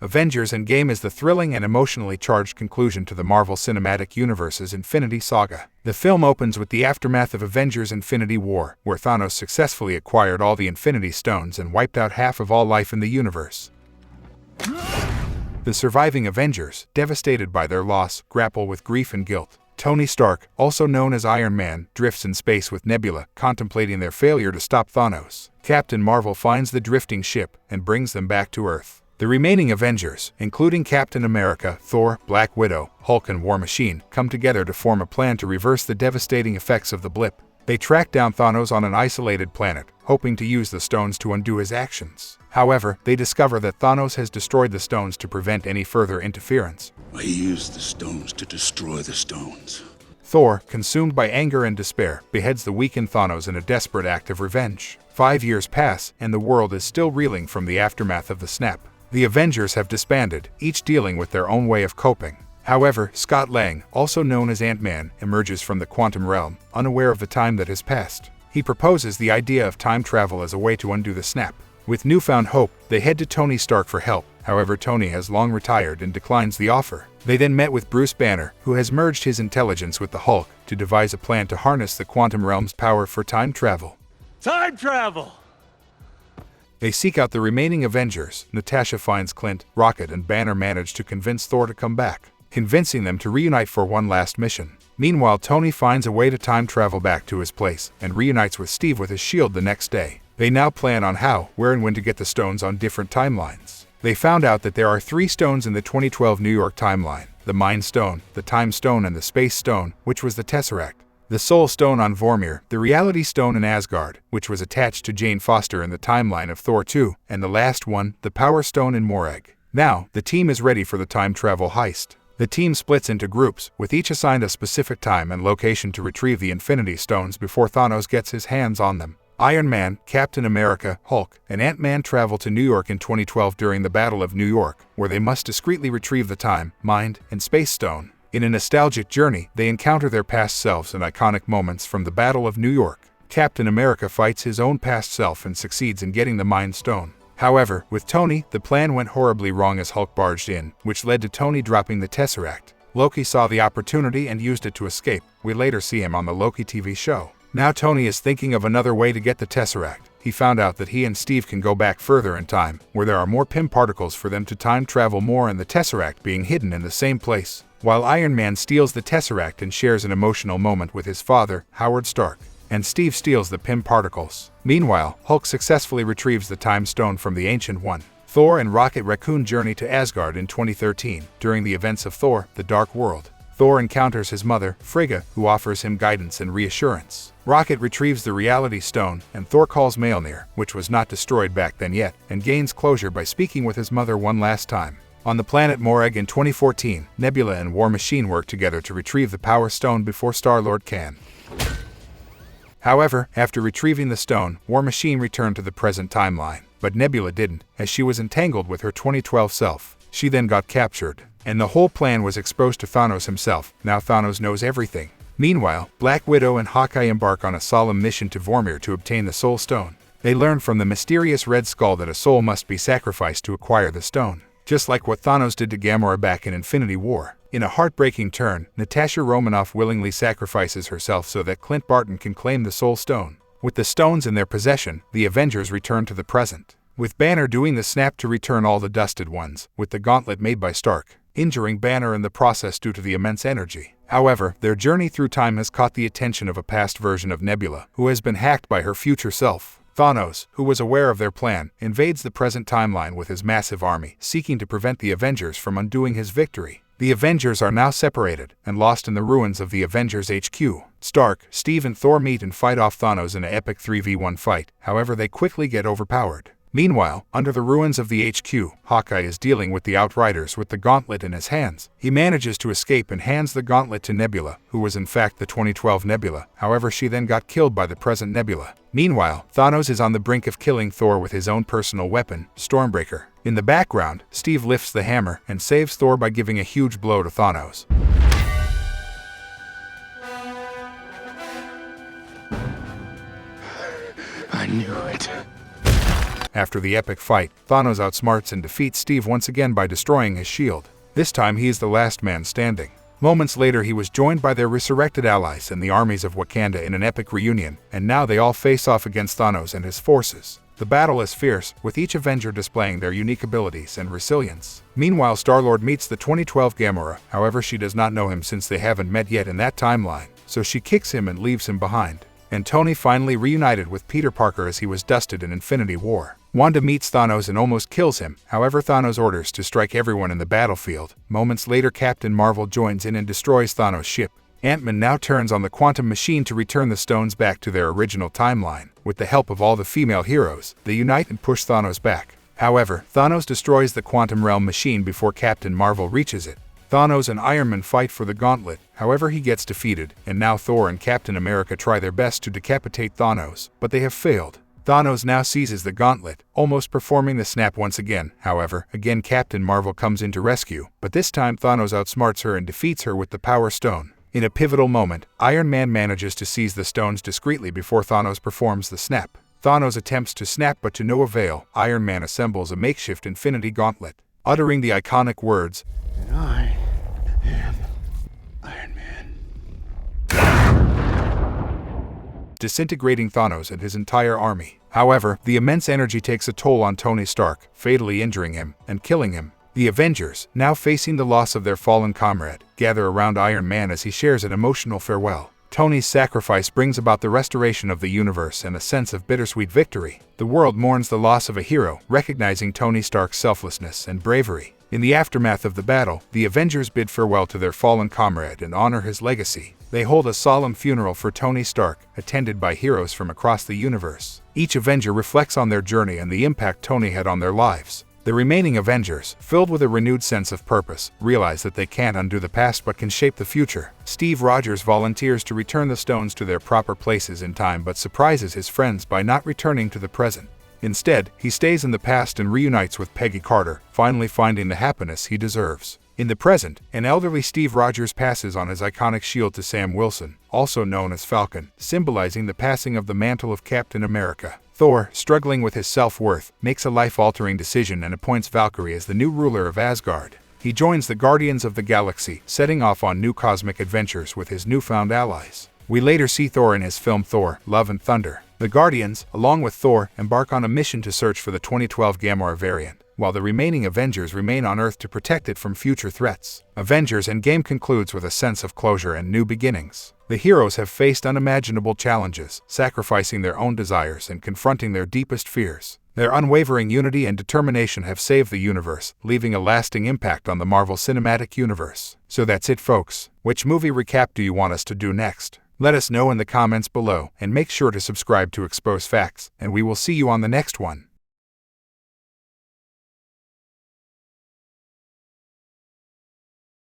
Avengers Endgame is the thrilling and emotionally charged conclusion to the Marvel Cinematic Universe's Infinity Saga. The film opens with the aftermath of Avengers Infinity War, where Thanos successfully acquired all the Infinity Stones and wiped out half of all life in the universe. The surviving Avengers, devastated by their loss, grapple with grief and guilt. Tony Stark, also known as Iron Man, drifts in space with Nebula, contemplating their failure to stop Thanos. Captain Marvel finds the drifting ship and brings them back to Earth. The remaining Avengers, including Captain America, Thor, Black Widow, Hulk and War Machine, come together to form a plan to reverse the devastating effects of the blip. They track down Thanos on an isolated planet, hoping to use the stones to undo his actions. However, they discover that Thanos has destroyed the stones to prevent any further interference. I used the stones to destroy the stones. Thor, consumed by anger and despair, beheads the weakened Thanos in a desperate act of revenge. 5 years pass, and the world is still reeling from the aftermath of the snap. The Avengers have disbanded, each dealing with their own way of coping. However, Scott Lang, also known as Ant-Man, emerges from the quantum realm, unaware of the time that has passed. He proposes the idea of time travel as a way to undo the snap. With newfound hope, they head to Tony Stark for help. However, Tony has long retired and declines the offer. They then met with Bruce Banner, who has merged his intelligence with the Hulk, to devise a plan to harness the quantum realm's power for time travel. Time travel! They seek out the remaining Avengers. Natasha finds Clint, Rocket, and Banner manage to convince Thor to come back, convincing them to reunite for one last mission. Meanwhile, Tony finds a way to time travel back to his place and reunites with Steve with his shield the next day. They now plan on how, where, and when to get the stones on different timelines. They found out that there are 3 stones in the 2012 New York timeline: the Mind Stone, the Time Stone, and the Space Stone, which was the Tesseract. The Soul Stone on Vormir, the Reality Stone in Asgard, which was attached to Jane Foster in the timeline of Thor 2, and the last one, the Power Stone in Morag. Now, the team is ready for the time travel heist. The team splits into groups, with each assigned a specific time and location to retrieve the Infinity Stones before Thanos gets his hands on them. Iron Man, Captain America, Hulk, and Ant-Man travel to New York in 2012 during the Battle of New York, where they must discreetly retrieve the Time, Mind, and Space Stone. In a nostalgic journey, they encounter their past selves and iconic moments from the Battle of New York. Captain America fights his own past self and succeeds in getting the Mind Stone. However, with Tony, the plan went horribly wrong as Hulk barged in, which led to Tony dropping the Tesseract. Loki saw the opportunity and used it to escape. We later see him on the Loki TV show. Now Tony is thinking of another way to get the Tesseract. He found out that he and Steve can go back further in time, where there are more Pym particles for them to time travel more, and the Tesseract being hidden in the same place. While Iron Man steals the Tesseract and shares an emotional moment with his father, Howard Stark, and Steve steals the Pym particles. Meanwhile, Hulk successfully retrieves the Time Stone from the Ancient One. Thor and Rocket Raccoon journey to Asgard in 2013. During the events of Thor: The Dark World, Thor encounters his mother, Frigga, who offers him guidance and reassurance. Rocket retrieves the Reality Stone, and Thor calls Mjolnir, which was not destroyed back then yet, and gains closure by speaking with his mother one last time. On the planet Morag in 2014, Nebula and War Machine work together to retrieve the Power Stone before Star-Lord can. However, after retrieving the stone, War Machine returned to the present timeline, but Nebula didn't, as she was entangled with her 2012 self. She then got captured, and the whole plan was exposed to Thanos himself. Now Thanos knows everything. Meanwhile, Black Widow and Hawkeye embark on a solemn mission to Vormir to obtain the Soul Stone. They learn from the mysterious Red Skull that a soul must be sacrificed to acquire the stone, just like what Thanos did to Gamora back in Infinity War. In a heartbreaking turn, Natasha Romanoff willingly sacrifices herself so that Clint Barton can claim the Soul Stone. With the stones in their possession, the Avengers return to the present, with Banner doing the snap to return all the dusted ones, with the gauntlet made by Stark, injuring Banner in the process due to the immense energy. However, their journey through time has caught the attention of a past version of Nebula, who has been hacked by her future self. Thanos, who was aware of their plan, invades the present timeline with his massive army, seeking to prevent the Avengers from undoing his victory. The Avengers are now separated and lost in the ruins of the Avengers HQ. Stark, Steve, and Thor meet and fight off Thanos in an epic 3v1 fight. However, they quickly get overpowered. Meanwhile, under the ruins of the HQ, Hawkeye is dealing with the Outriders with the gauntlet in his hands. He manages to escape and hands the gauntlet to Nebula, who was in fact the 2012 Nebula. However, she then got killed by the present Nebula. Meanwhile, Thanos is on the brink of killing Thor with his own personal weapon, Stormbreaker. In the background, Steve lifts the hammer and saves Thor by giving a huge blow to Thanos. I knew it. After the epic fight, Thanos outsmarts and defeats Steve once again by destroying his shield. This time he is the last man standing. Moments later he was joined by their resurrected allies and the armies of Wakanda in an epic reunion, and now they all face off against Thanos and his forces. The battle is fierce, with each Avenger displaying their unique abilities and resilience. Meanwhile, Star-Lord meets the 2012 Gamora, however she does not know him since they haven't met yet in that timeline, so she kicks him and leaves him behind. And Tony finally reunited with Peter Parker as he was dusted in Infinity War. Wanda meets Thanos and almost kills him, however Thanos orders to strike everyone in the battlefield. Moments later Captain Marvel joins in and destroys Thanos' ship. Ant-Man now turns on the quantum machine to return the stones back to their original timeline. With the help of all the female heroes, they unite and push Thanos back. However, Thanos destroys the quantum realm machine before Captain Marvel reaches it. Thanos and Iron Man fight for the gauntlet, however he gets defeated, and now Thor and Captain America try their best to decapitate Thanos, but they have failed. Thanos now seizes the gauntlet, almost performing the snap once again. However, again Captain Marvel comes in to rescue, but this time Thanos outsmarts her and defeats her with the Power Stone. In a pivotal moment, Iron Man manages to seize the stones discreetly before Thanos performs the snap. Thanos attempts to snap but to no avail. Iron Man assembles a makeshift Infinity Gauntlet. Uttering the iconic words, And I am Iron Man. disintegrating Thanos and his entire army. However, the immense energy takes a toll on Tony Stark, fatally injuring him and killing him. The Avengers, now facing the loss of their fallen comrade, gather around Iron Man as he shares an emotional farewell. Tony's sacrifice brings about the restoration of the universe and a sense of bittersweet victory. The world mourns the loss of a hero, recognizing Tony Stark's selflessness and bravery. In the aftermath of the battle, the Avengers bid farewell to their fallen comrade and honor his legacy. They hold a solemn funeral for Tony Stark, attended by heroes from across the universe. Each Avenger reflects on their journey and the impact Tony had on their lives. The remaining Avengers, filled with a renewed sense of purpose, realize that they can't undo the past but can shape the future. Steve Rogers volunteers to return the stones to their proper places in time but surprises his friends by not returning to the present. Instead, he stays in the past and reunites with Peggy Carter, finally finding the happiness he deserves. In the present, an elderly Steve Rogers passes on his iconic shield to Sam Wilson, also known as Falcon, symbolizing the passing of the mantle of Captain America. Thor, struggling with his self-worth, makes a life-altering decision and appoints Valkyrie as the new ruler of Asgard. He joins the Guardians of the Galaxy, setting off on new cosmic adventures with his newfound allies. We later see Thor in his film Thor, Love and Thunder. The Guardians, along with Thor, embark on a mission to search for the 2012 Gamora variant, while the remaining Avengers remain on Earth to protect it from future threats. Avengers Endgame concludes with a sense of closure and new beginnings. The heroes have faced unimaginable challenges, sacrificing their own desires and confronting their deepest fears. Their unwavering unity and determination have saved the universe, leaving a lasting impact on the Marvel Cinematic Universe. So that's it, folks. Which movie recap do you want us to do next? Let us know in the comments below, and make sure to subscribe to Expose Facts, and we will see you on the next one.